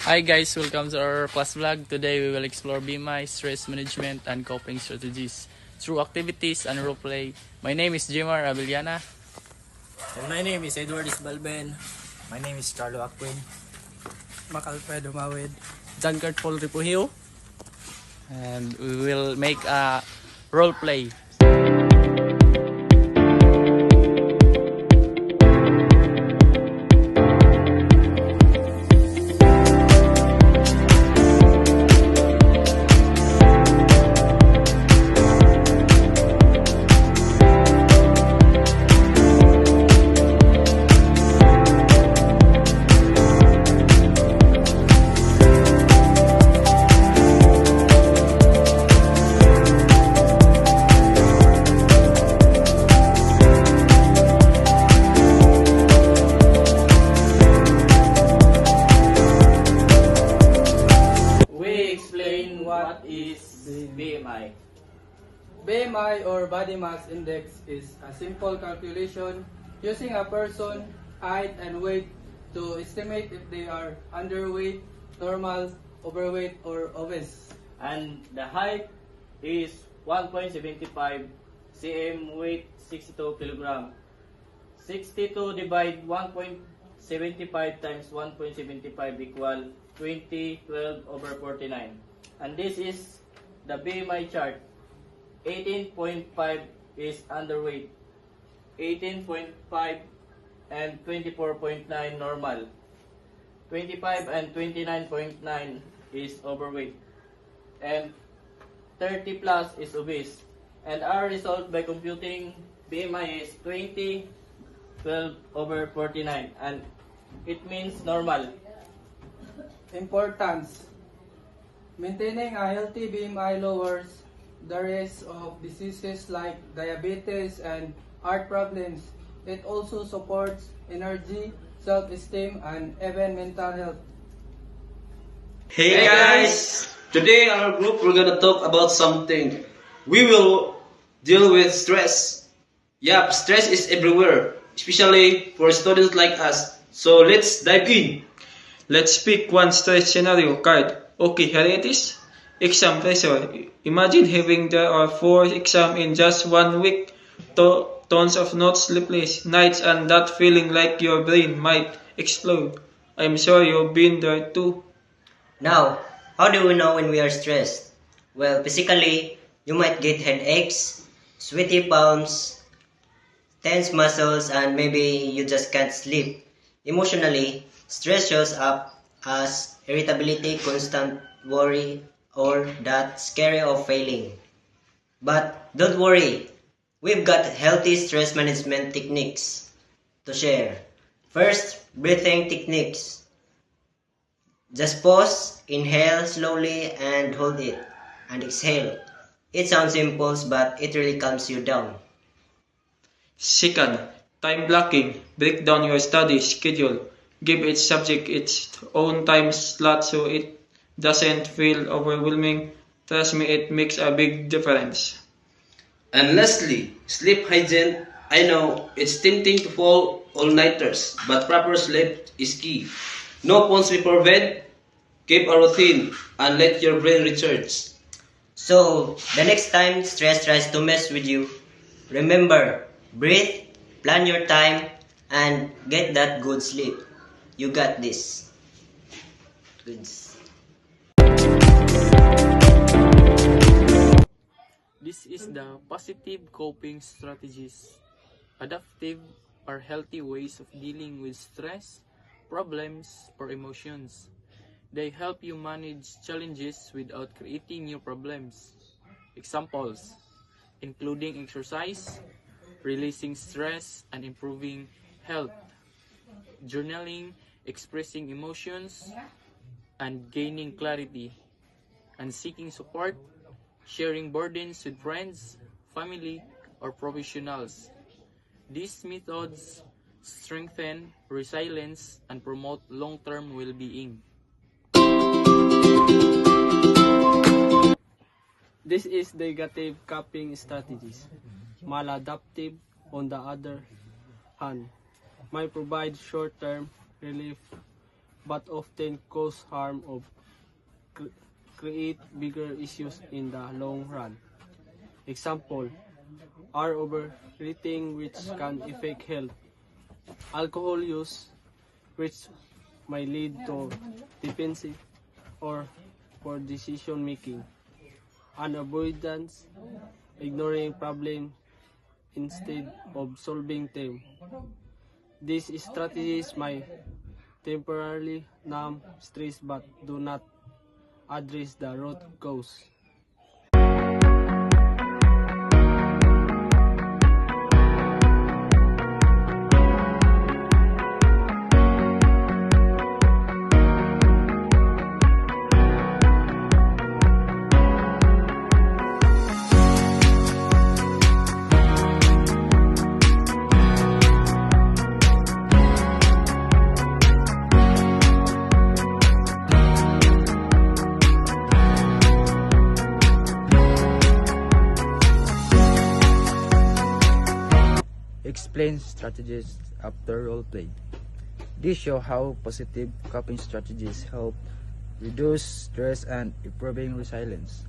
Hi guys, welcome to our class vlog. Today we will explore BMI, stress management, and coping strategies through activities and role play. My name is Jimar Avellana. And my name is Edward Isbalben. My name is Carlo Aquin. Macalfredo Mawid. John Paul Ripuhio. And we will make a role play. We explain what is BMI. BMI or body mass index is a simple calculation using a person height and weight to estimate if they are underweight, normal, overweight or obese. And the height is 1.75 cm, weight 62 kg. 62 divide 1.75 times 1.75 equal 20/12/49. And this is the BMI chart. 18.5 is underweight, 18.5 and 24.9 normal, 25 and 29.9 is overweight, and 30 plus is obese. And our result by computing BMI is 20/12/49, and it means normal. Importance: maintaining a healthy BMI lowers the risk of diseases like diabetes and heart problems. It also supports energy, self-esteem, and even mental health. Hey guys! Today in our group we're gonna talk about something. We will deal with stress. Yup, stress is everywhere, especially for students like us. So let's dive in. Let's pick one stress scenario card. Okay, here it is. Exam pressure. Imagine having 3 or 4 exams in just 1 week. Tons of notes, sleepless nights, and that feeling like your brain might explode. I'm sure you've been there too. Now, how do we know when we are stressed? Well, physically, you might get headaches, sweaty palms, tense muscles, and maybe you just can't sleep. Emotionally, stress shows up as irritability, constant worry, or that scary of failing. But don't worry, we've got healthy stress management techniques to share. First, breathing techniques. Just pause, inhale slowly and hold it, and exhale. It sounds simple, but it really calms you down. Second, time blocking. Break down your study schedule. Give each subject its own time slot so it doesn't feel overwhelming. Trust me, it makes a big difference. And lastly, sleep hygiene. I know it's tempting to fall all-nighters, but proper sleep is key. No phones before bed. Keep a routine and let your brain recharge. So, the next time stress tries to mess with you, remember, breathe, plan your time, and get that good sleep. You got this. Goods. This is the positive coping strategies. Adaptive are healthy ways of dealing with stress, problems, or emotions. They help you manage challenges without creating new problems. Examples, including exercise, releasing stress and improving health, journaling, expressing emotions, and gaining clarity, and seeking support, sharing burdens with friends, family, or professionals. These methods strengthen resilience and promote long-term well-being. This is negative coping strategies. Maladaptive, on the other hand, might provide short-term relief but often cause harm or create bigger issues in the long run. Example are overeating, which can affect health, alcohol use, which may lead to dependency or poor decision making, and avoidance, ignoring problem instead of solving them. These strategies may temporarily numb stress but do not address the root cause. Explain strategies after role play. These show how positive coping strategies help reduce stress and improving resilience.